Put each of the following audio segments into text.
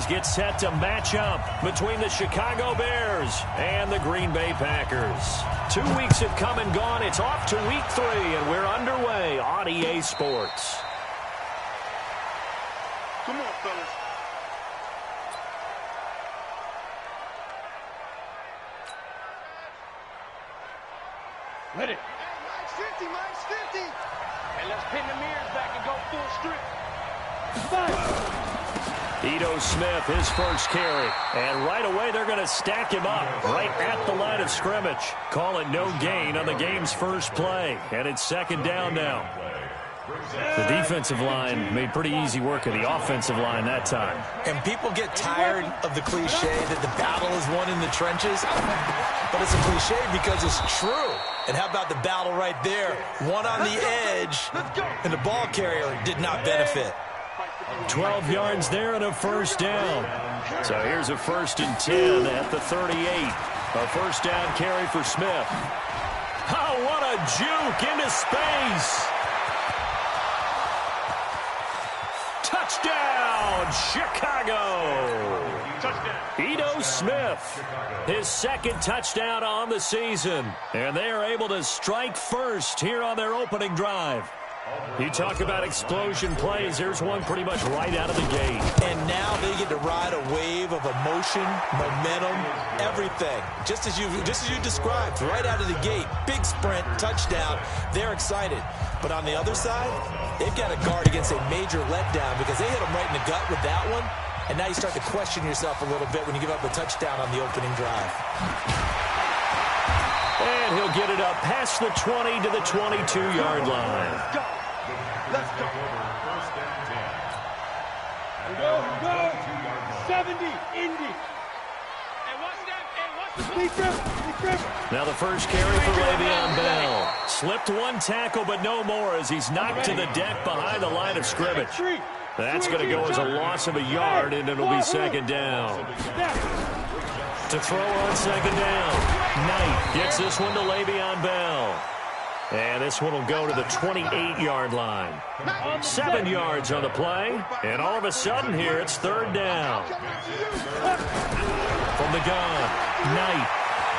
get set to match up between the Chicago Bears and the Green Bay Packers. 2 weeks have come and gone. It's off to week 3, and we're underway on EA Sports. Come on, fellas. Let it. Hey, Mike's 50. And let's pin the mirrors back and go full strip. Ito Smith, his first carry. And right away, they're going to stack him up right at the line of scrimmage. Call it no gain on the game's first play. And it's second down now. The defensive line made pretty easy work of the offensive line that time. And people get tired of the cliche that the battle is won in the trenches. But it's a cliche because it's true. And how about the battle right there? One on the edge, and the ball carrier did not benefit. 12 yards there and a first down. So here's a 1st and 10 at the 38. A first down carry for Smith. Oh, what a juke into space. Touchdown, Chicago. Touchdown. Ito Smith, his second touchdown on the season. And they are able to strike first here on their opening drive. You talk about explosion plays. Here's one pretty much right out of the gate. And now they get to ride a wave of emotion, momentum, everything. Just as you described, right out of the gate. Big sprint, touchdown. They're excited. But on the other side, they've got to guard against a major letdown because they hit them right in the gut with that one. And now you start to question yourself a little bit when you give up a touchdown on the opening drive. And he'll get it up past the 20 to the 22-yard line. Let's go. Go. 70, Indy. And what's that? Now the first carry for Le'Veon Bell. Slipped one tackle, but no more as he's knocked to the deck behind the line of scrimmage. That's going to go as a loss of a yard, and it'll be second down. To throw on second down. Knight gets this one to Le'Veon Bell. And this one will go to the 28-yard line. 7 yards on the play. And all of a sudden here, it's third down. From the gun, Knight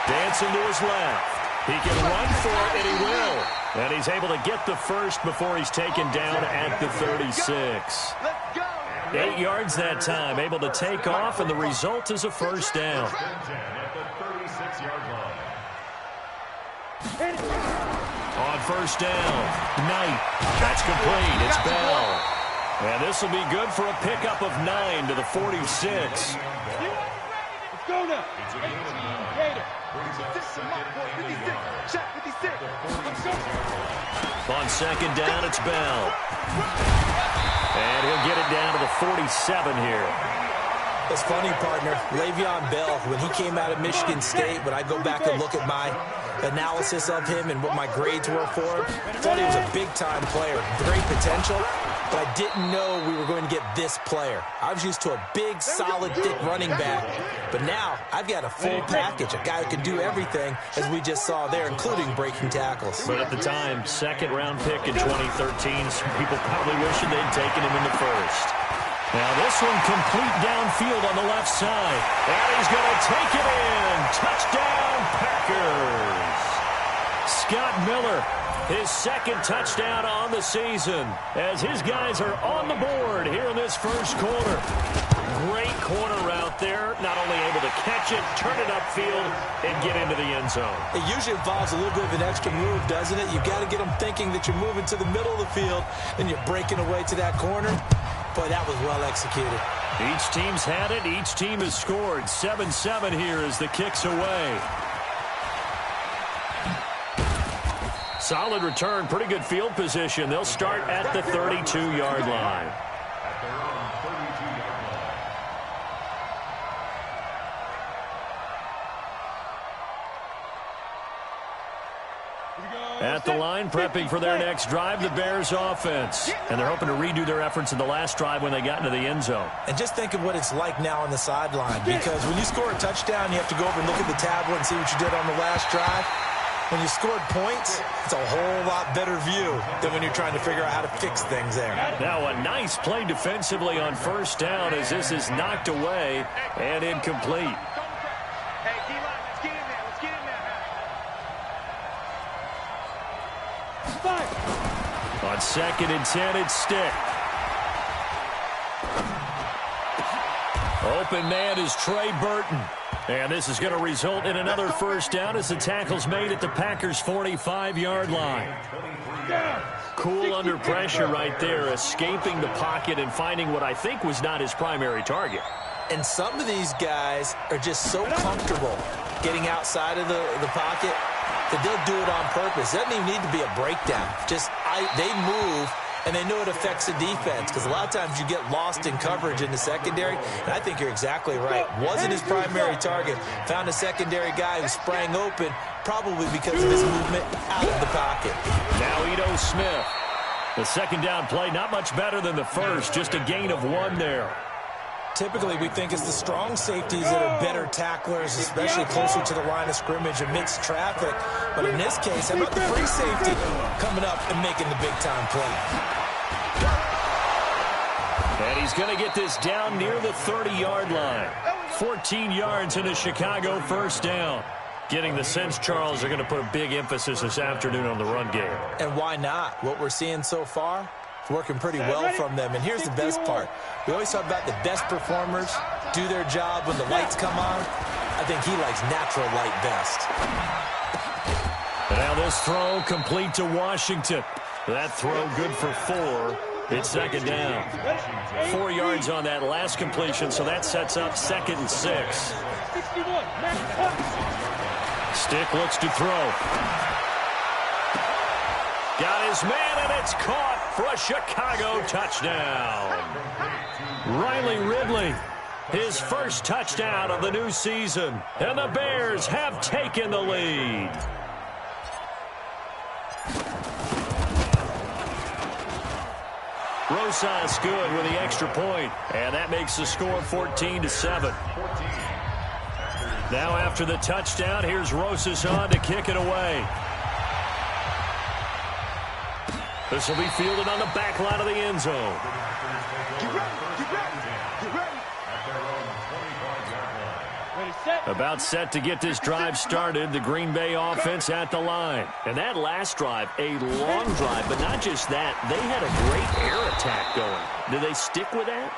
dancing to his left. He can run for it, and he will. And he's able to get the first before he's taken down at the 36. 8 yards that time, able to take off, and the result is a first down. On first down, Knight. That's complete. It's Bell. And this will be good for a pickup of 9 to the 46. Let's go now. 18, On second down, it's Bell. And he'll get it down to the 47 here. It's funny, partner. Le'Veon Bell, when he came out of Michigan State, when I go back and look at my analysis of him and what my grades were for him, I thought he was a big-time player, great potential, but I didn't know we were going to get this player. I was used to a big, solid, thick running back, but now I've got a full package, a guy who can do everything, as we just saw there, including breaking tackles. But at the time, second-round pick in 2013, some people probably wishing they'd taken him in the first. Now this one complete downfield on the left side. And he's going to take it in. Touchdown, Packers. Scott Miller, his second touchdown on the season, as his guys are on the board here in this first quarter. Great corner route there. Not only able to catch it, turn it upfield, and get into the end zone. It usually involves a little bit of an extra move, doesn't it? You've got to get them thinking that you're moving to the middle of the field, and you're breaking away to that corner. Boy, that was well executed. Each team's had it. Each team has scored. 7-7 here as the kick's away. Solid return. Pretty good field position. They'll start at the 32-yard line. At the line, prepping for their next drive, the Bears offense. And they're hoping to redo their efforts in the last drive when they got into the end zone. And just think of what it's like now on the sideline, because when you score a touchdown, you have to go over and look at the tablet and see what you did on the last drive. When you scored points, it's a whole lot better view than when you're trying to figure out how to fix things there. Now a nice play defensively on first down as this is knocked away and incomplete. Hey, D-line, let's get in there. Let's get in there. On 2nd and 10, it's Stick. Open man is Trey Burton. And this is going to result in another first down as the tackle's made at the Packers' 45-yard line. Cool under pressure right there, escaping the pocket and finding what I think was not his primary target. And some of these guys are just so comfortable getting outside of the pocket that they'll do it on purpose. It doesn't even need to be a breakdown. They move, and they know it affects the defense because a lot of times you get lost in coverage in the secondary, and I think you're exactly right. Wasn't his primary target. Found a secondary guy who sprang open, probably because of his movement out of the pocket. Now Ito Smith. The second down play, not much better than the first, just a gain of 1 there. Typically, we think it's the strong safeties that are better tacklers, especially closer to the line of scrimmage amidst traffic. But in this case, how about the free safety coming up and making the big-time play? And he's going to get this down near the 30-yard line. 14 yards in a Chicago first down. Getting the sense, Charles, they're going to put a big emphasis this afternoon on the run game. And why not? What we're seeing so far, it's working pretty well from them. And here's the best part. We always talk about the best performers do their job when the lights come on. I think he likes natural light best. And now this throw complete to Washington. That throw good for 4. It's second down. 4 yards on that last completion, so that sets up 2nd and 6. Stick looks to throw. Got his man, and it's caught for a Chicago touchdown. Riley Ridley, his first touchdown of the new season, and the Bears have taken the lead. Rosas good with the extra point, and that makes the score 14-7. Now after the touchdown, here's Rosas on to kick it away. This will be fielded on the back line of the end zone. Get ready, get ready, get ready. About set to get this drive started, the Green Bay offense at the line. And that last drive, a long drive, but not just that. They had a great air attack going. Do they stick with that?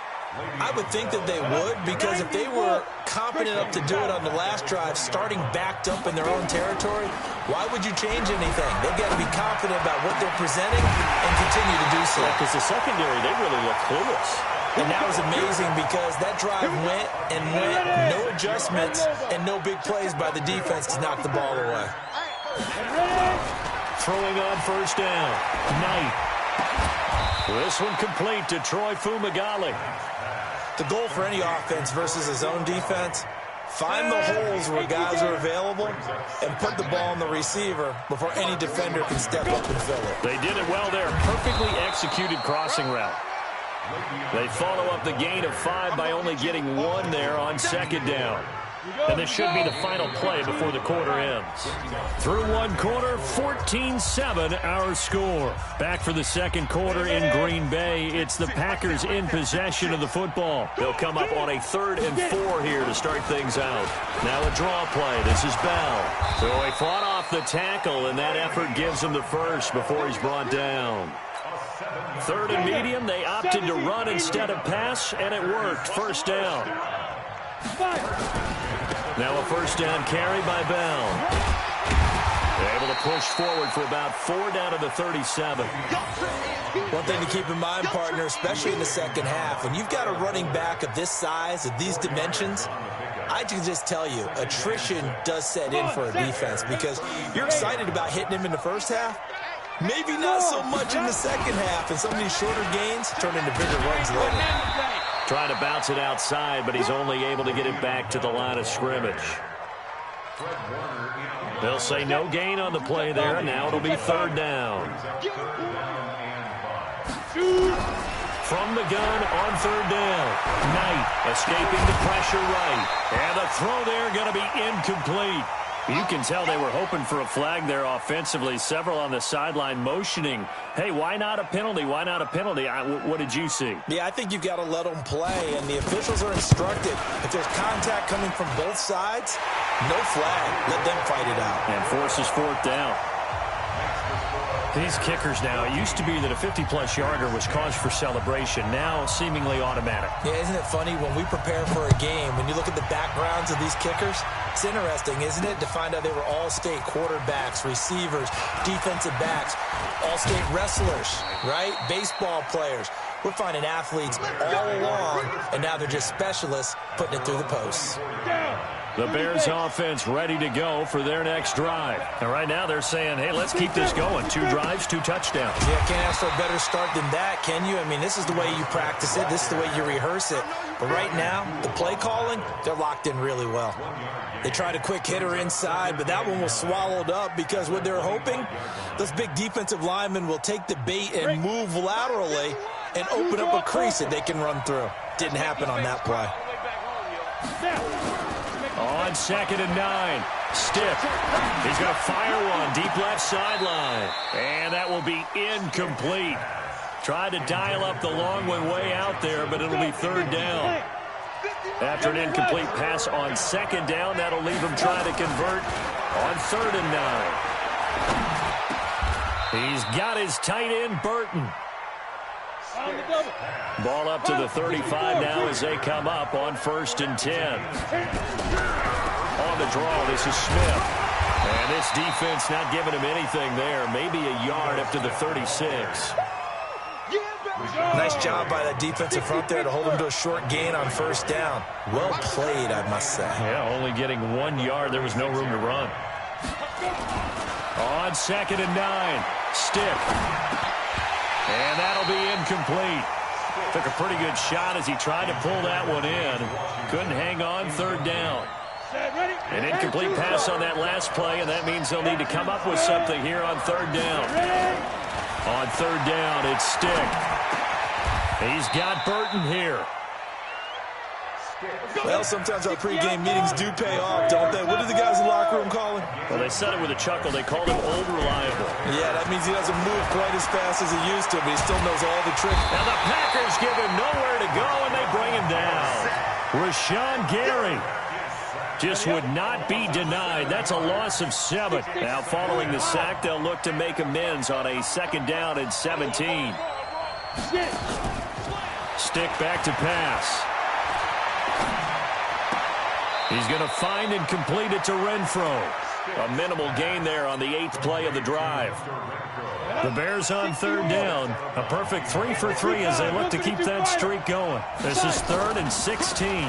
I would think that they would, because if they were confident enough to do it on the last drive, starting backed up in their own territory, why would you change anything? They've got to be confident about what they're presenting and continue to do so. Because the secondary, they really look clueless. And that was amazing because that drive went and went, no adjustments and no big plays by the defense to knock the ball away. Throwing on first down, Knight. This one complete to Troy Fumagalli. The goal for any offense versus his own defense, find the holes where guys are available and put the ball on the receiver before any defender can step up and fill it. They did it well there. Perfectly executed crossing route. They follow up the gain of 5 by only getting 1 there on second down. And this should be the final play before the quarter ends. Through one quarter, 14-7 our score. Back for the second quarter in Green Bay. It's the Packers in possession of the football. They'll come up on a 3rd and 4 here to start things out. Now a draw play. This is Bell. So he fought off the tackle, and that effort gives him the first before he's brought down. 3rd and medium, they opted to run instead of pass, and it worked. First down. Now a first down carry by Bell. They're able to push forward for about 4 down to the 37. One thing to keep in mind, partner, especially in the second half, when you've got a running back of this size, of these dimensions, I can just tell you, attrition does set in for a defense because you're excited about hitting him in the first half. Maybe not so much in the second half, and some of these shorter gains turn into bigger runs later. Trying to bounce it outside, but he's only able to get it back to the line of scrimmage. They'll say no gain on the play there, and now it'll be 3rd down. From the gun on 3rd down. Knight escaping the pressure right. And the throw there going to be incomplete. You can tell they were hoping for a flag there offensively. Several on the sideline motioning, hey, why not a penalty? Why not a penalty? What did you see? Yeah, I think you've got to let them play, and the officials are instructed. If there's contact coming from both sides, no flag. Let them fight it out. And forces fourth down. These kickers now, it used to be that a 50-plus yarder was cause for celebration. Now, seemingly automatic. Yeah, isn't it funny when we prepare for a game, when you look at the backgrounds of these kickers, it's interesting, isn't it, to find out they were all-state quarterbacks, receivers, defensive backs, all-state wrestlers, right? Baseball players. We're finding athletes all along, and now they're just specialists putting it through the posts. The Bears offense ready to go for their next drive. And right now they're saying, hey, let's keep this going. 2 drives, 2 touchdowns. Yeah, can't ask for a better start than that, can you? I mean, this is the way you practice it. This is the way you rehearse it. But right now, the play calling, they're locked in really well. They tried a quick hitter inside, but that one was swallowed up because what they're hoping, those big defensive linemen will take the bait and move laterally and open up a crease that they can run through. Didn't happen on that play. On 2nd and 9, Stick. He's going to fire one deep left sideline. And that will be incomplete. Tried to dial up the long one way out there, but it'll be 3rd down. After an incomplete pass on 2nd down, that'll leave him trying to convert on 3rd and 9. He's got his tight end, Burton. Ball up to the 35 now as they come up on 1st and 10. On the draw, this is Smith. And this defense not giving him anything there. Maybe a yard up to the 36. Nice job by that defensive front there to hold him to a short gain on 1st down. Well played, I must say. Yeah, only getting 1 yard. There was no room to run. On 2nd and 9, Stick. And that'll be incomplete. Took a pretty good shot as he tried to pull that one in. Couldn't hang on, 3rd down. An incomplete pass on that last play, and that means they'll need to come up with something here on 3rd down. On 3rd down, it's Stick. He's got Burton here. Well, sometimes our pregame meetings do pay off, don't they? What do the guys in the locker room call him? Well, they said it with a chuckle. They called him old reliable. Yeah, that means he doesn't move quite as fast as he used to, but he still knows all the tricks. Now the Packers give him nowhere to go, and they bring him down. Rashawn Gary just would not be denied. That's a loss of 7. Now, following the sack, they'll look to make amends on a 2nd down and 17. Stick back to pass. He's going to find and complete it to Renfro. A minimal gain there on the 8th play of the drive. The Bears on 3rd down. A perfect 3 for 3 as they look to keep that streak going. This is 3rd and 16.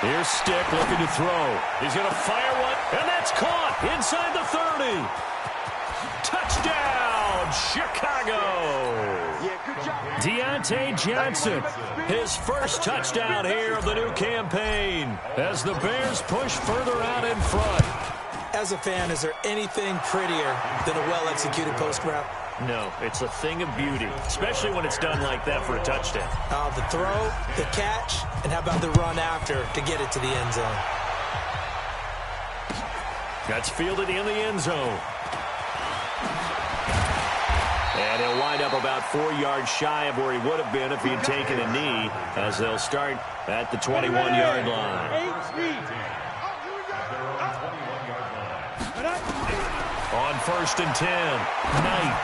Here's Stick looking to throw. He's going to fire one, and that's caught inside the 30. Touchdown, Chicago. Deontay Johnson, his first touchdown here of the new campaign as the Bears push further out in front. As a fan, is there anything prettier than a well-executed post route? No, it's a thing of beauty, especially when it's done like that for a touchdown. The throw, the catch, and how about the run after to get it to the end zone? That's fielded in the end zone. And he'll wind up about 4 yards shy of where he would have been if he had taken a knee, as they'll start at the 21-yard line. On 1st and 10, Knight.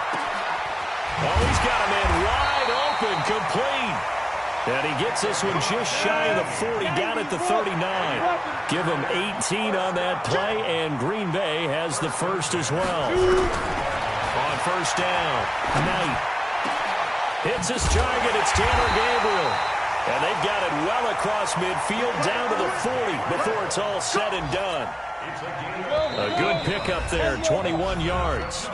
Oh, he's got him in wide open, complete. And he gets this one just shy of the 40, down at the 39. Give him 18 on that play, and Green Bay has the first as well. On 1st down, Knight hits his target. It's Tanner Gabriel. And they've got it well across midfield, down to the 40 before it's all said and done. A good pickup there, 21 yards.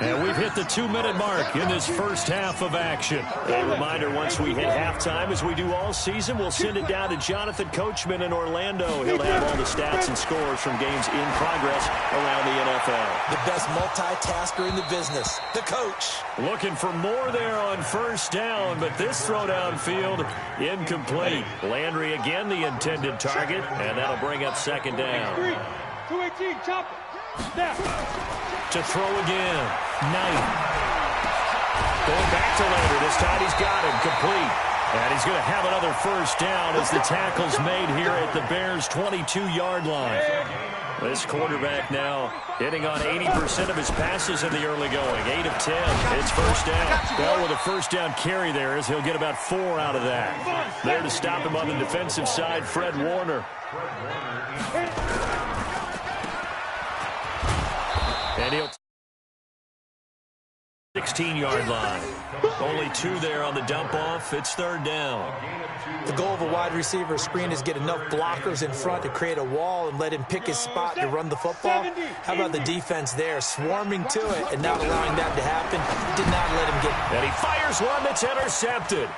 And we've hit the 2-minute mark in this first half of action. A reminder, once we hit halftime, as we do all season, we'll send it down to Jonathan Coachman in Orlando. He'll have all the stats and scores from games in progress around the NFL. The best multitasker in the business, the coach. Looking for more there on 1st down, but this throw downfield, incomplete. Landry again the intended target, and that'll bring up 2nd down. 218, chop it. Snap. To throw again. Knight. Going back to Lander. This time he's got him complete. And he's going to have another first down as the tackle's made here at the Bears' 22-yard line. This quarterback now hitting on 80% of his passes in the early going. 8 of 10. It's first down. Well, with a first down carry there, as he'll get about 4 out of that. There to stop him on the defensive side, Fred Warner. And he'll 16-yard line. Only 2 there on the dump-off. It's third down. The goal of a wide receiver screen is get enough blockers in front to create a wall and let him pick his spot to run the football. How about the defense there, swarming to it and not allowing that to happen? Did not let him get. And he fires one that's intercepted.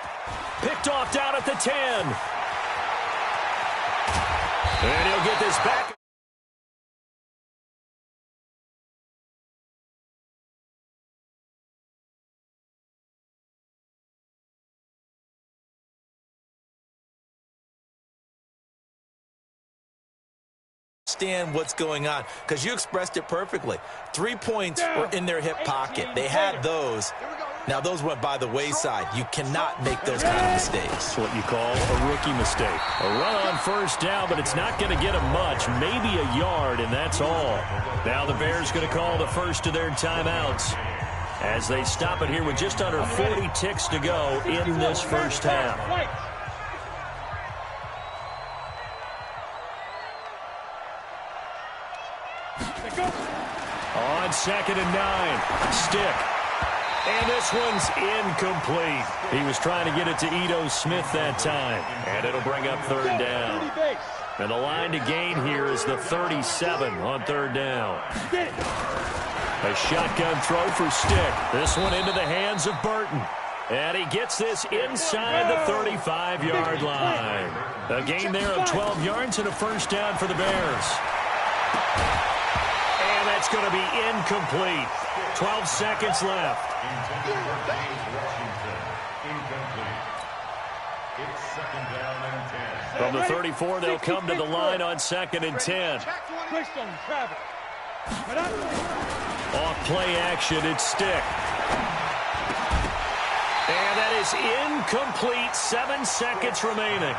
Picked off down at the 10. And he'll get this back. Understand what's going on, because you expressed it perfectly. 3 points were in their hip pocket. They had those. Now those went by the wayside. You cannot make those kind of mistakes. That's what you call a rookie mistake. A run on first down, but it's not going to get him much. Maybe a yard, and that's all. Now the Bears going to call the first of their timeouts as they stop it here with just under 40 ticks to go in this first half. On 2nd and 9, Stick. And this one's incomplete. He was trying to get it to Ito Smith that time. And it'll bring up third down. And the line to gain here is the 37 on third down. A shotgun throw for Stick. This one into the hands of Burton. And he gets this inside the 35-yard line. A gain there of 12 yards and a first down for the Bears. And that's going to be incomplete. 12 seconds left. From the 34, they'll come to the line on 2nd and 10. Off play action, it's Stick. And that is incomplete. 7 seconds remaining.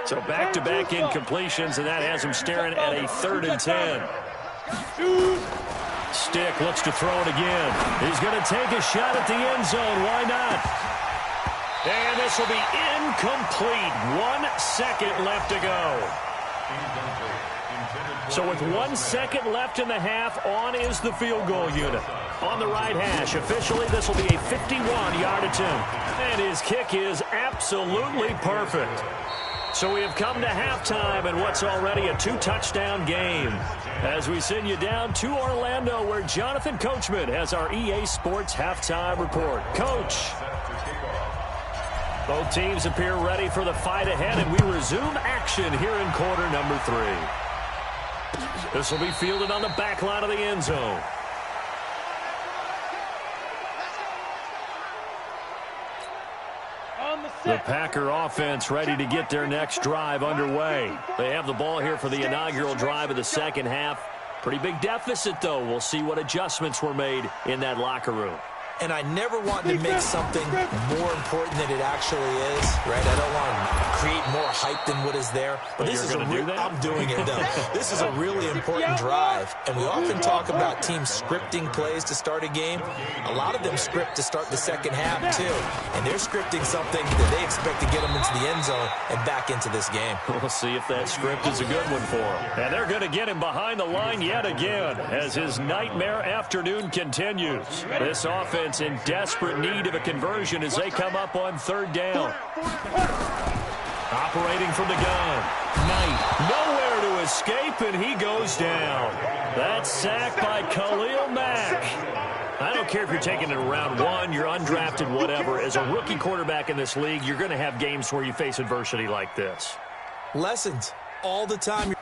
So back-to-back incompletions, and that has him staring at a 3rd and 10. Stick looks to throw it again. He's going to take a shot at the end zone. Why not? And this will be incomplete. 1 second left to go. So with 1 second left in the half, on is the field goal unit. On the right hash, officially this will be a 51-yard attempt. And his kick is absolutely perfect. So we have come to halftime in what's already a 2-touchdown game. As we send you down to Orlando, where Jonathan Coachman has our EA Sports halftime report. Coach. Both teams appear ready for the fight ahead, and we resume action here in quarter number 3. This will be fielded on the back line of the end zone. The Packer offense ready to get their next drive underway. They have the ball here for the inaugural drive of the second half. Pretty big deficit, though. We'll see what adjustments were made in that locker room. And I never want to make something more important than it actually is, right? I don't want to create more hype than what is there. But this is I'm doing it, though. This is a really important drive. And we often talk about teams scripting plays to start a game. A lot of them script to start the second half, too. And they're scripting something that they expect to get them into the end zone and back into this game. We'll see if that script is a good one for them. And they're going to get him behind the line yet again as his nightmare afternoon continues. This offense in desperate need of a conversion as they come up on third down. Operating from the gun. Knight nowhere to escape, and he goes down. That's sacked by Khalil Mack. I don't care if you're taking it in round 1, you're undrafted, whatever. As a rookie quarterback in this league, you're going to have games where you face adversity like this. Lessons all the time.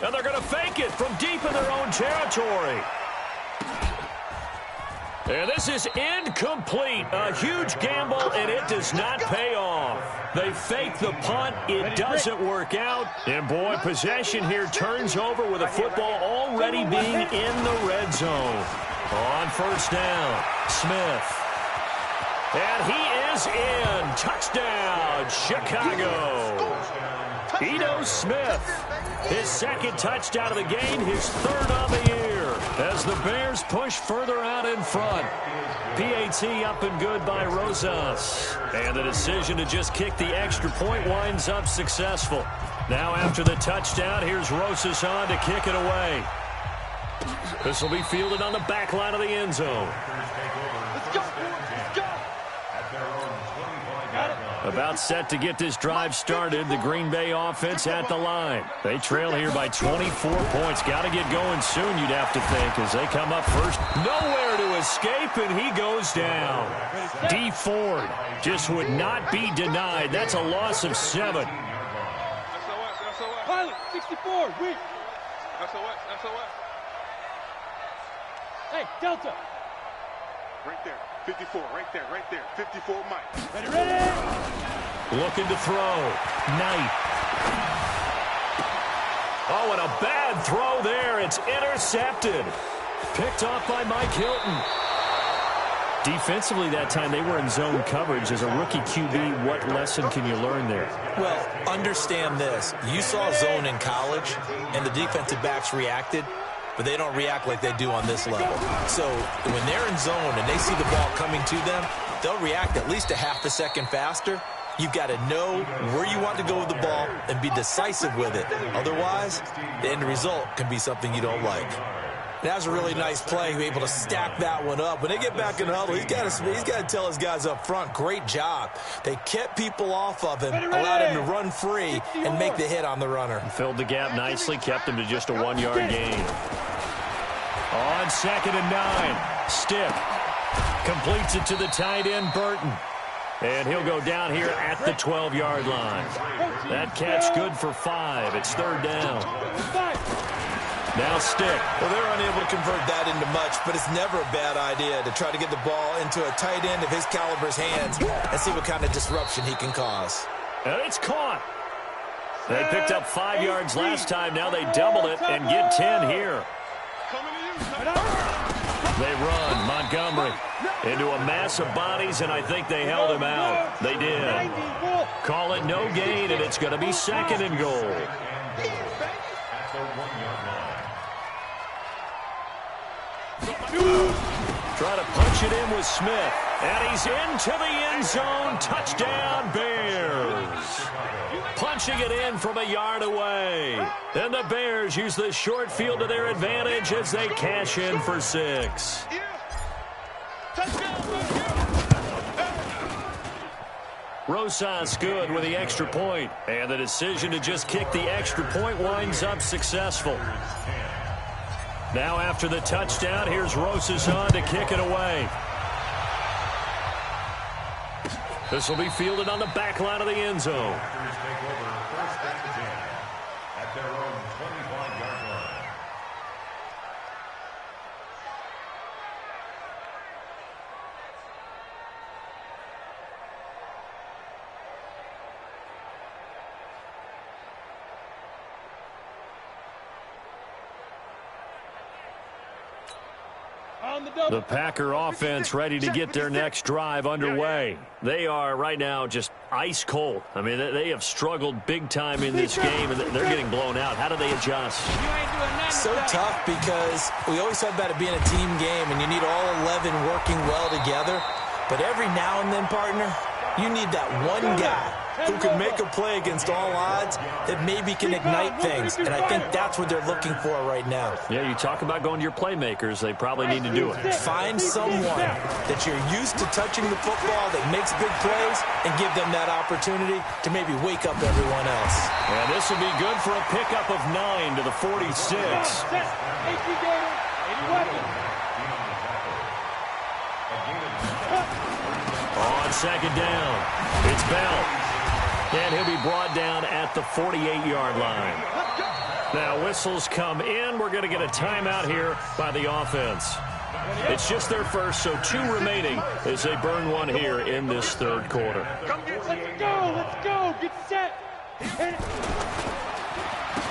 And they're going to fake it from deep in their own territory. And this is incomplete. A huge gamble, and it does not pay off. They fake the punt. It doesn't work out. And, boy, possession here turns over with a football already being in the red zone. On first down, Smith. And he is in. Touchdown, Chicago. Ito Smith, his second touchdown of the game, his third of the year, as the Bears push further out in front. PAT up and good by Rosas. And the decision to just kick the extra point winds up successful. Now after the touchdown, here's Rosas on to kick it away. This will be fielded on the back line of the end zone. Let's go, let's go. About set to get this drive started, the Green Bay offense at the line. They trail here by 24 points. Got to get going soon, you'd have to think, as they come up first. Nowhere to escape, and he goes down. D. Ford just would not be denied. That's a loss of 7. Pilot, 64, weak. SOS. Hey, Delta. Right there, 54, right there. 54, Mike. Ready? Looking to throw. Knight. Oh, and a bad throw there. It's intercepted. Picked off by Mike Hilton. Defensively that time, they were in zone coverage. As a rookie QB, what lesson can you learn there? Well, understand this. You saw zone in college, and the defensive backs reacted, but they don't react like they do on this level. So when they're in zone and they see the ball coming to them, they'll react at least a half a second faster. You've got to know where you want to go with the ball and be decisive with it. Otherwise, the end result can be something you don't like. That was a really nice play. He was able to stack that one up. When they get back in the huddle, he's got to tell his guys up front, great job. They kept people off of him, allowed him to run free and make the hit on the runner. Filled the gap nicely, kept him to just a 1-yard gain. On 2nd and 9, Stick completes it to the tight end, Burton. And he'll go down here at the 12-yard line. That catch good for 5. It's 3rd down. Now Stick. Well, they're unable to convert that into much, but it's never a bad idea to try to get the ball into a tight end of his caliber's hands and see what kind of disruption he can cause. And it's caught. They picked up 5 yards last time. Now they double it and get 10 here. They run Montgomery into a mass of bodies, and I think they held him out. They did. Call it no gain, and it's going to be 2nd and goal. Try to punch it in with Smith. And he's into the end zone. Touchdown, Bears. Punching it in from a yard away. And the Bears use the short field to their advantage as they cash in for 6. Rosas good with the extra point. And the decision to just kick the extra point winds up successful. Now after the touchdown, here's Rosas on to kick it away. This will be fielded on the back line of the end zone. The Packer offense ready to get their next drive underway. They are right now just ice cold. I mean, they have struggled big time in this game, and they're getting blown out. How do they adjust? So tough because we always talk about it being a team game, and you need all 11 working well together. But every now and then, partner, you need that one guy who can make a play against all odds that maybe can ignite things. And I think that's what they're looking for right now. Yeah, you talk about going to your playmakers. They probably need to do it. Find someone that you're used to touching the football that makes big plays and give them that opportunity to maybe wake up everyone else. And this will be good for a pickup of 9 to the 46. On 2nd down, it's Bell. And he'll be brought down at the 48-yard line. Now whistles come in. We're going to get a timeout here by the offense. It's just their first, so 2 remaining as they burn one here in this third quarter. Let's go, get set.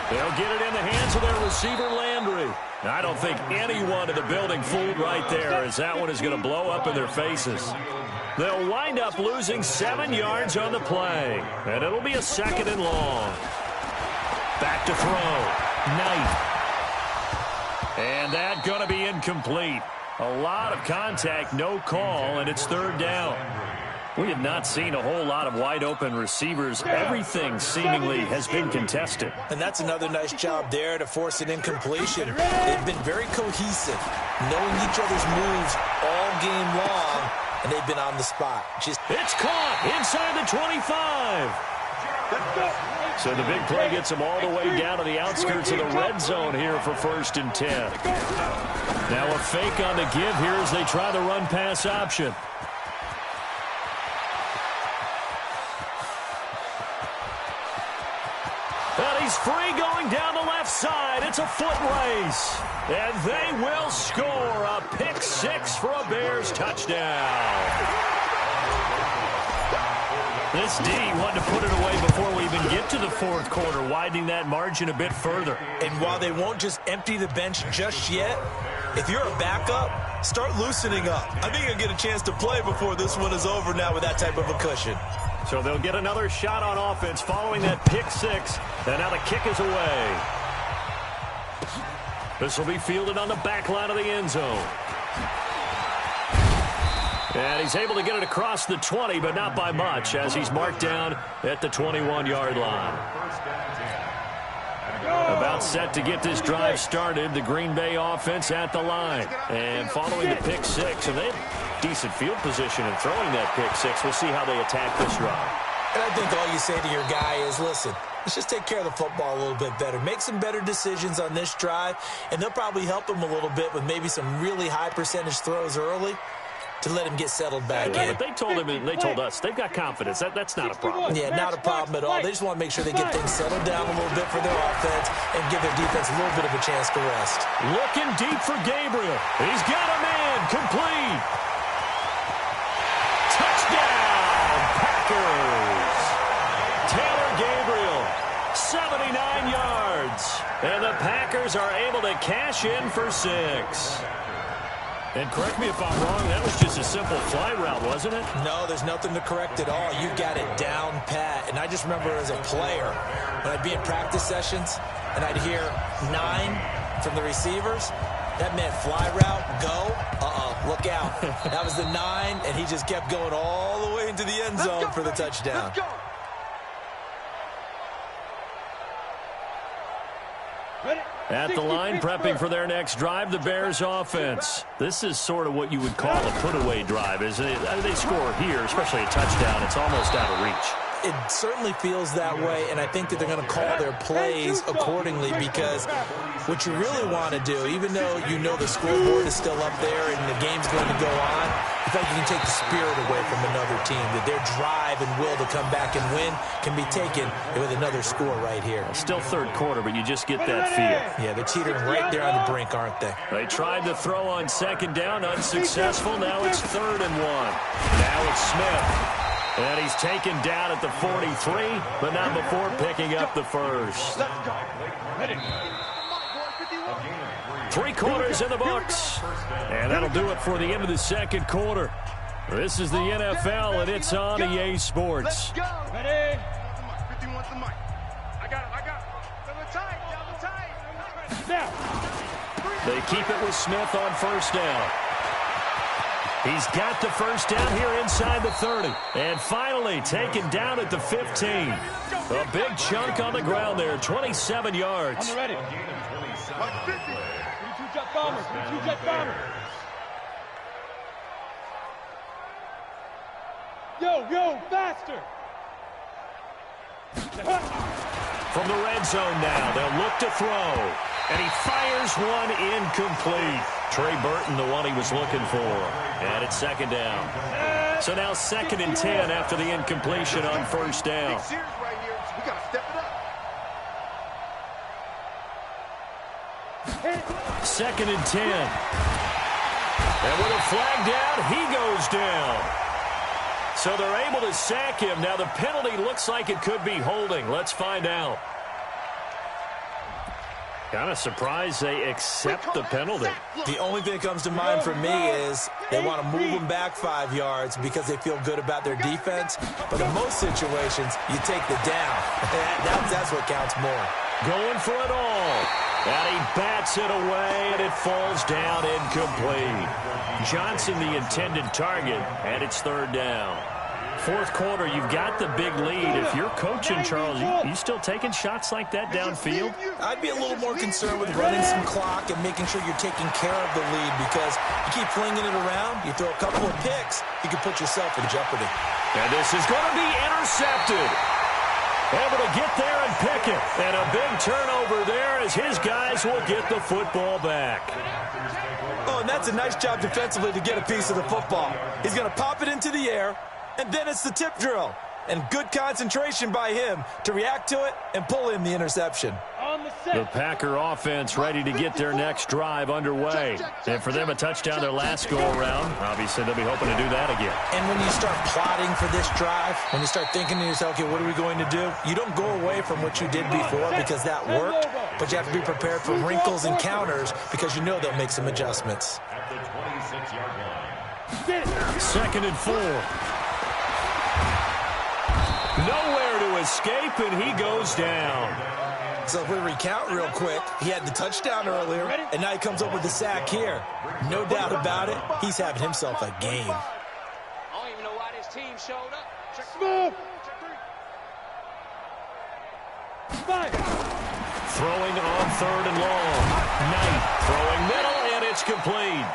They'll get it in the hands of their receiver, Landry. I don't think anyone in the building fooled right there, as that one is going to blow up in their faces. They'll wind up losing 7 yards on the play, and it'll be a 2nd and long. Back to throw. Knight. And that going to be incomplete. A lot of contact, no call, and it's 3rd down. We have not seen a whole lot of wide-open receivers. Everything seemingly has been contested. And that's another nice job there to force an incompletion. They've been very cohesive, knowing each other's moves all game long, and they've been on the spot. It's caught inside the 25. So the big play gets them all the way down to the outskirts of the red zone here for 1st and 10. Now a fake on the give here as they try the run-pass option. And he's free going down the left side. It's a foot race. And they will score a pick 6 for a Bears touchdown. This D wanted to put it away before we even get to the 4th quarter, widening that margin a bit further. And while they won't just empty the bench just yet, if you're a backup, start loosening up. I think you'll get a chance to play before this one is over now with that type of a cushion. So they'll get another shot on offense following that pick 6. And now the kick is away. This will be fielded on the back line of the end zone. And he's able to get it across the 20, but not by much, as he's marked down at the 21-yard line. About set to get this drive started, the Green Bay offense at the line. And following the pick 6, and they have decent field position in throwing that pick 6. We'll see how they attack this drive. And I think all you say to your guy is, listen, let's just take care of the football a little bit better. Make some better decisions on this drive, and they'll probably help him a little bit with maybe some really high percentage throws early to let him get settled back in. But they told him, and they told us, they've got confidence. That's not a problem. Yeah, not a problem at all. They just want to make sure they get things settled down a little bit for their offense and give their defense a little bit of a chance to rest. Looking deep for Gabriel. He's got a man. Complete. Touchdown, Packers. Taylor Gabriel, 79 yards. And the Packers are able to cash in for 6. And correct me if I'm wrong, that was just a simple fly route, wasn't it? No, there's nothing to correct at all. You got it down pat. And I just remember as a player, when I'd be in practice sessions, and I'd hear 9 from the receivers, that meant fly route, go, look out. That was the 9, and he just kept going all the way into the end zone for the touchdown. At the line, prepping for their next drive, the Bears offense. This is sort of what you would call a put-away drive, isn't it? They score here, especially a touchdown. It's almost out of reach. It certainly feels that way, and I think that they're going to call their plays accordingly, because what you really want to do, even though you know the scoreboard is still up there and the game's going to go on, I feel like you can take the spirit away from another team, that their drive and will to come back and win can be taken with another score right here. Still 3rd quarter, but you just get that feel. Yeah, they're teetering right there on the brink, aren't they? They tried to throw on 2nd down, unsuccessful. Now it's 3rd and 1. Now it's Smith. And he's taken down at the 43, but not before picking up the 1st. 3 quarters in the books. And that'll do it for the end of the 2nd quarter. This is the NFL, and it's on EA Sports. Ready? 51's the mic. I got it. Down the tight. Now. They keep it with Smith on 1st down. He's got the 1st down here inside the 30. And finally taken down at the 15. A big chunk on the ground there, 27 yards. On the ready. 32 jet bombers. 32 jet bombers. Yo, faster. From the red zone now, they'll look to throw. And he fires one incomplete. Trey Burton, the one he was looking for. And it's 2nd down. So now 2nd and 10 after the incompletion on 1st down. Big series right here. We got to step it up. 2nd and 10. And with a flag down, he goes down. So they're able to sack him. Now the penalty looks like it could be holding. Let's find out. Kind of surprised they accept the penalty. The only thing that comes to mind for me is they want to move them back 5 yards because they feel good about their defense. But in most situations, you take the down. That's what counts more. Going for it all. And he bats it away, and it falls down incomplete. Johnson, the intended target, and it's third down. Fourth quarter, you've got the big lead. If you're coaching, Charles, you still taking shots like that downfield? I'd be a little more concerned with running some clock and making sure you're taking care of the lead, because you keep flinging it around, you throw a couple of picks, you can put yourself in jeopardy. And this is going to be intercepted. Able to get there and pick it. And a big turnover there as his guys will get the football back. Oh, and that's a nice job defensively to get a piece of the football. He's going to pop it into the air, and then it's the tip drill. And good concentration by him to react to it and pull in the interception. The Packer offense ready to get their next drive underway. And for them, a touchdown their last go-around. Obviously, they'll be hoping to do that again. And when you start plotting for this drive, when you start thinking to yourself, okay, what are we going to do? You don't go away from what you did before because that worked, but you have to be prepared for wrinkles and counters because you know they'll make some adjustments. At the 26-yard line. 2nd and 4. Nowhere to escape, and he goes down. So if we recount real quick, he had the touchdown earlier, and now he comes up with the sack here. No doubt about it, he's having himself a game. I don't even know why this team showed up. Move. Five. Throwing on 3rd and long. Knight throwing middle, and it's complete.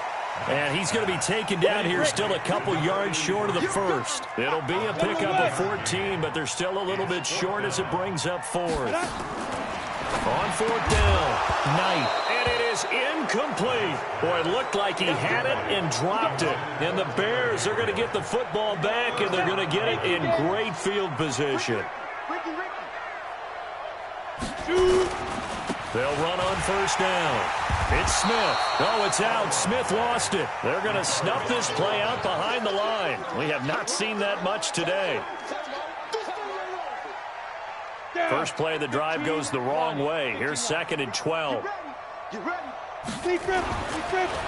And he's going to be taken down here, still a couple yards short of the first. It'll be a pickup of 14, but they're still a little bit short as it brings up 4th. On 4th down, Knight, and it is incomplete. Boy, it looked like he had it and dropped it. And the Bears are going to get the football back, and they're going to get it in great field position. They'll run on 1st down. It's Smith. Oh, it's out. Smith lost it. They're going to snuff this play out behind the line. We have not seen that much today. First play of the drive goes the wrong way. Here's 2nd and 12.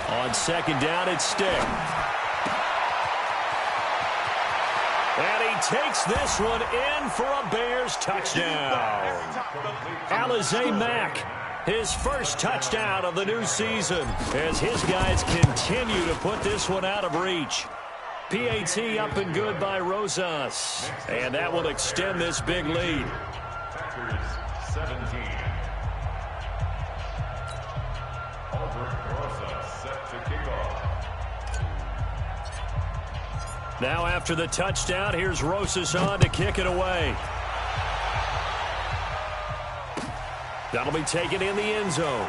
On 2nd down, it's Stick. And he takes this one in for a Bears touchdown. Alizé Mack, his first touchdown of the new season, as his guys continue to put this one out of reach. PAT up and good by Rosas. And that will extend this big lead. 17. Set to kick off. Now after the touchdown, here's Rosas on to kick it away. That'll be taken in the end zone.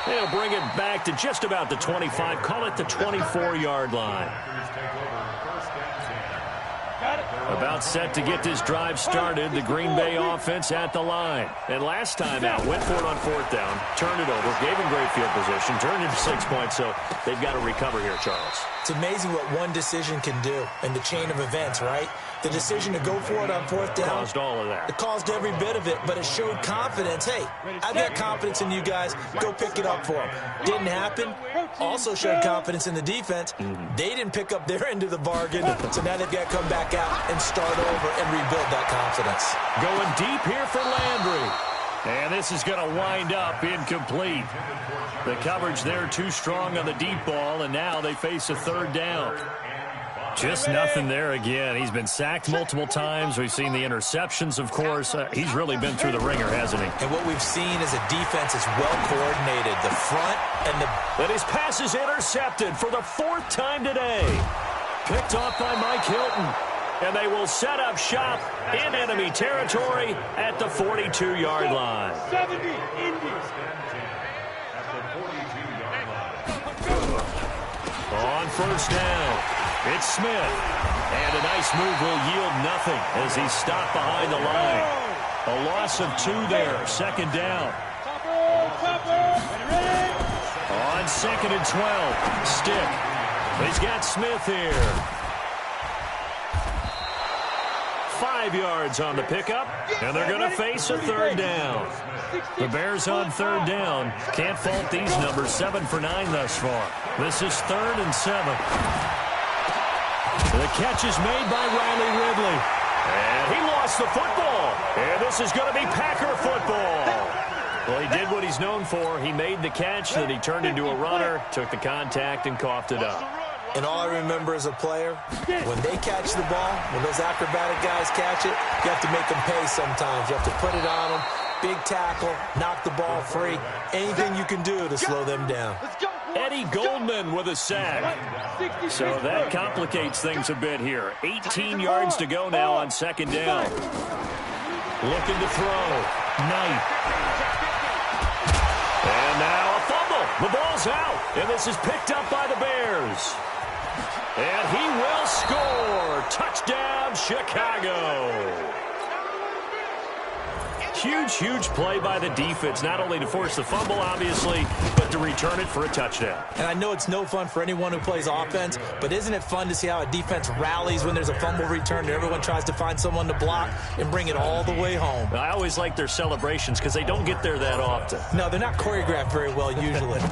They'll bring it back to just about the 25, call it the 24-yard line. About set to get this drive started, the Green Bay offense at the line. And last time out, went for it on 4th down, turned it over, gave him great field position, turned it to 6 points, so they've got to recover here, Charles. It's amazing what one decision can do in the chain of events, right? The decision to go for it on 4th down. Caused all of that. It caused every bit of it, but it showed confidence. Hey, I've got confidence in you guys. Go pick it up for them. Didn't happen. Also showed confidence in the defense. They didn't pick up their end of the bargain, so now they've got to come back out and start over and rebuild that confidence. Going deep here for Landry. And this is going to wind up incomplete. The coverage there too strong on the deep ball, and now they face a 3rd down. Just nothing there again. He's been sacked multiple times. We've seen the interceptions, of course. He's really been through the ringer, hasn't he? And what we've seen is a defense that's well-coordinated. The front and the... But his pass is intercepted for the 4th time today. Picked off by Mike Hilton. And they will set up shop in enemy territory at the 42-yard line. 70, Indians. On 1st down, it's Smith. And a nice move will yield nothing as he's stopped behind the line. A loss of 2 there, 2nd down. On 2nd and 12. Stick. He's got Smith here. 5 yards on the pickup, and they're going to face a 3rd down. The Bears on 3rd down. Can't fault these numbers. 7 for 9 thus far. This is 3rd and 7. The catch is made by Riley Ridley. And he lost the football. And this is going to be Packer football. Well, he did what he's known for. He made the catch, then he turned into a runner, took the contact, and coughed it up. And all I remember as a player, when they catch the ball, when those acrobatic guys catch it, you have to make them pay sometimes. You have to put it on them, big tackle, knock the ball free, anything you can do to slow them down. Eddie Goldman with a sack. So that complicates things a bit here. 18 yards to go now on 2nd down. Looking to throw. Knight. And now a fumble. The ball's out. And this is picked up by the Bears. And he will score. Touchdown, Chicago. Huge, huge play by the defense, not only to force the fumble, obviously, but to return it for a touchdown. And I know it's no fun for anyone who plays offense, but isn't it fun to see how a defense rallies when there's a fumble return and everyone tries to find someone to block and bring it all the way home? I always like their celebrations because they don't get there that often. No, they're not choreographed very well usually.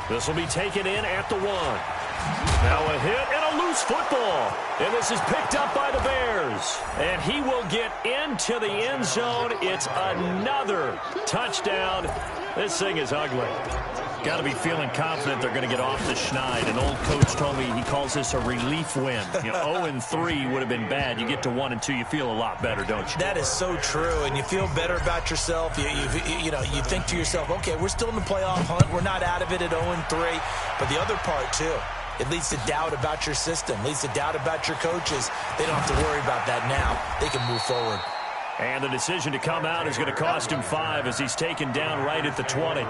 This will be taken in at the 1. Now a hit and a loose football. And this is picked up by the Bears. And he will get into the end zone. It's another touchdown. This thing is ugly. Got to be feeling confident they're going to get off the schneid. An old coach told me he calls this a relief win. 0-3 would have been bad. You get to 1 and 2, you feel a lot better, don't you? That is so true, and you feel better about yourself. You think to yourself, okay, we're still in the playoff hunt. We're not out of it at 0-3. But the other part, too, it leads to doubt about your system, leads to doubt about your coaches. They don't have to worry about that now. They can move forward. And the decision to come out is going to cost him 5 as he's taken down right at the 20.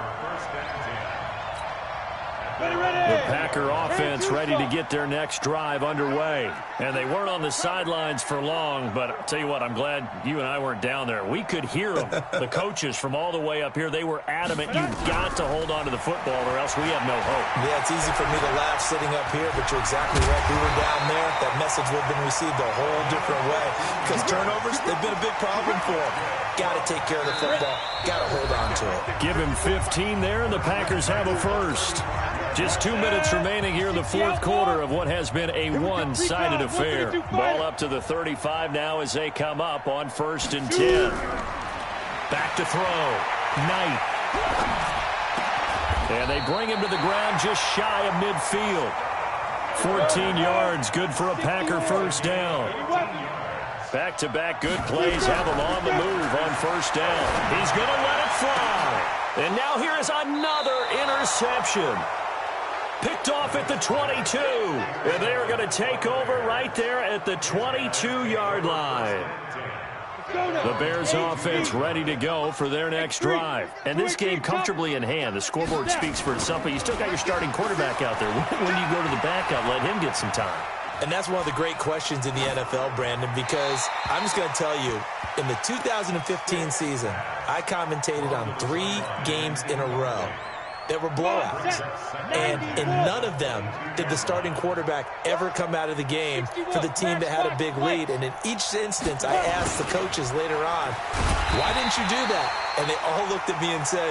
The Packer offense ready to get their next drive underway. And they weren't on the sidelines for long, but I'll tell you what, I'm glad you and I weren't down there. We could hear them, the coaches from all the way up here. They were adamant, you've got to hold on to the football or else we have no hope. Yeah, it's easy for me to laugh sitting up here, but you're exactly right. We were down there. That message would have been received a whole different way. Because turnovers, they've been a big problem for them. Got to take care of the football. Got to hold on to it. Give him 15 there, and the Packers have a first. Just 2 minutes remaining here in the 4th quarter of what has been a one-sided affair. Ball up to the 35 now as they come up on 1st and 10. Back to throw. Knight. And they bring him to the ground just shy of midfield. 14 yards, good for a Packer first down. Back-to-back good plays have him on the move on 1st down. He's going to let it fly. And now here is another interception. Picked off at the 22. And they are going to take over right there at the 22-yard line. The Bears offense ready to go for their next drive. And this game comfortably in hand. The scoreboard speaks for itself, but you still got your starting quarterback out there. When do you go to the backup? Let him get some time. And that's one of the great questions in the NFL, Brandon, because I'm just going to tell you, in the 2015 season, I commentated on 3 games in a row that were blowouts. And in none of them did the starting quarterback ever come out of the game for the team that had a big lead. And in each instance, I asked the coaches later on, why didn't you do that? And they all looked at me and said,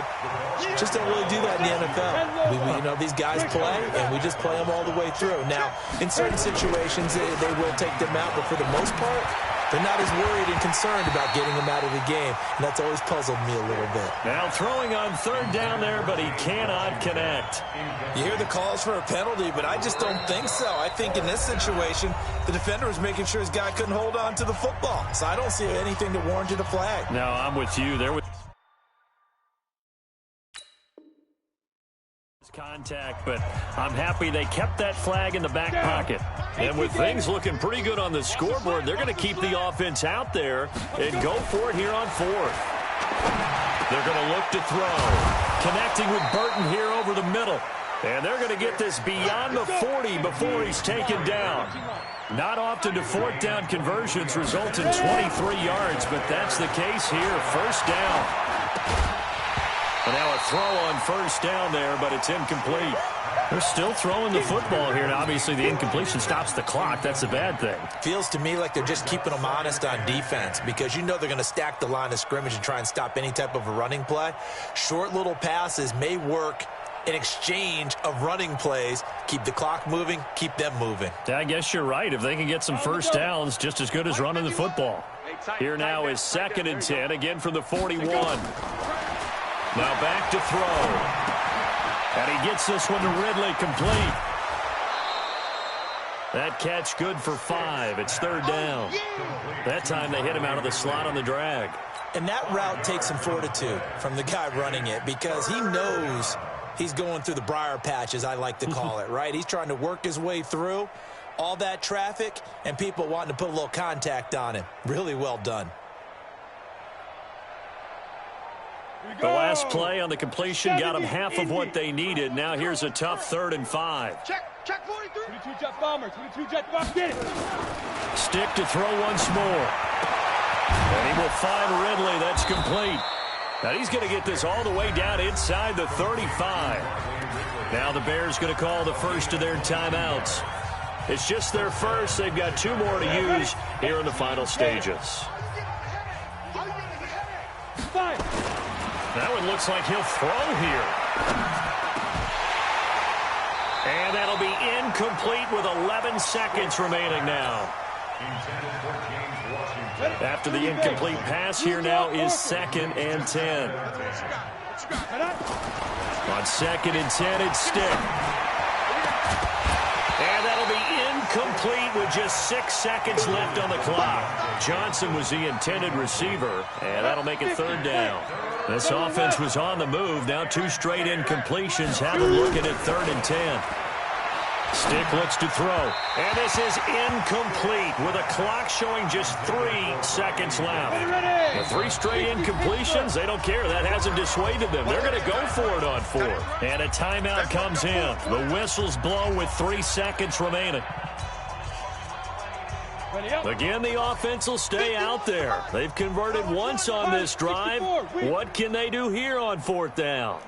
just don't really do that in the NFL. These guys play, and we just play them all the way through. Now, in certain situations, they will take them out, but for the most part, they're not as worried and concerned about getting him out of the game. And that's always puzzled me a little bit. Now throwing on 3rd down there, but he cannot connect. You hear the calls for a penalty, but I just don't think so. I think in this situation, the defender was making sure his guy couldn't hold on to the football. So I don't see anything that warranted a flag. No, I'm with you. There was contact, but I'm happy they kept that flag in the back pocket. And with things looking pretty good on the scoreboard, they're going to keep the offense out there and go for it here on 4th. They're going to look to throw. Connecting with Burton here over the middle. And they're going to get this beyond the 40 before he's taken down. Not often do 4th down conversions result in 23 yards, but that's the case here. 1st down. And now a throw on first down there, but it's incomplete. They're still throwing the football here, and obviously the incompletion stops the clock. That's a bad thing. Feels to me like they're just keeping them honest on defense because you know they're going to stack the line of scrimmage and try and stop any type of a running play. Short little passes may work in exchange of running plays. Keep the clock moving, keep them moving. Yeah, I guess you're right. If they can get some first downs, just as good as running the football. Here now is 2nd and 10, again from the 41. Now back to throw. And he gets this one to Ridley, complete. That catch good for 5. It's 3rd down. That time they hit him out of the slot on the drag. And that route takes some fortitude from the guy running it because he knows he's going through the briar patch, as I like to call it, right? He's trying to work his way through all that traffic and people wanting to put a little contact on him. Really well done. The last play on the completion got them half of what they needed. Now here's a tough 3rd and 5. Check 43. 22 jet bomber. 22 jet bomber. Get it. Stick to throw once more. And he will find Ridley. That's complete. Now he's going to get this all the way down inside the 35. Now the Bears going to call the first of their timeouts. It's just their first. They've got 2 more to use here in the final stages. That one looks like he'll throw here. And that'll be incomplete with 11 seconds remaining now. After the incomplete pass, here now is 2nd and 10. On 2nd and 10, it's Stick. And that'll be incomplete with just 6 seconds left on the clock. Johnson was the intended receiver, and that'll make it 3rd down. This offense was on the move. Now 2 straight incompletions have them looking at 3rd and 10. Stick looks to throw. And this is incomplete with a clock showing just 3 seconds left. The 3 straight incompletions, they don't care. That hasn't dissuaded them. They're going to go for it on 4th. And a timeout comes in. The whistles blow with 3 seconds remaining. Again, the offense will stay out there. They've converted once on this drive. What can they do here on 4th down?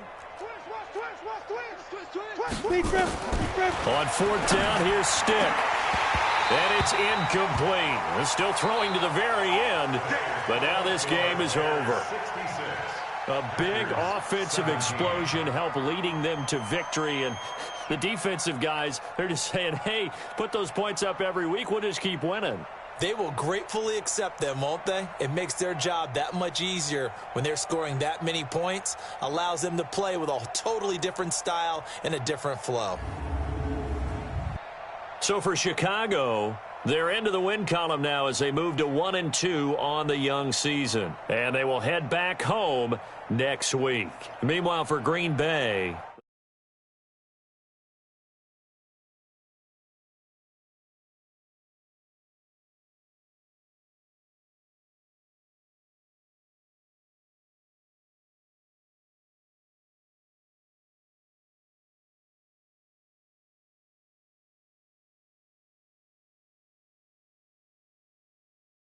On 4th down, here's Stick. And it's incomplete. They're still throwing to the very end, but now this game is over. A big offensive explosion helped leading them to victory, and the defensive guys, they're just saying, hey, put those points up every week. We'll just keep winning. They will gratefully accept them, won't they? It makes their job that much easier when they're scoring that many points. Allows them to play with a totally different style and a different flow. So for Chicago, they're into the win column now as they move to 1-2 on the young season. And they will head back home next week. Meanwhile, for Green Bay,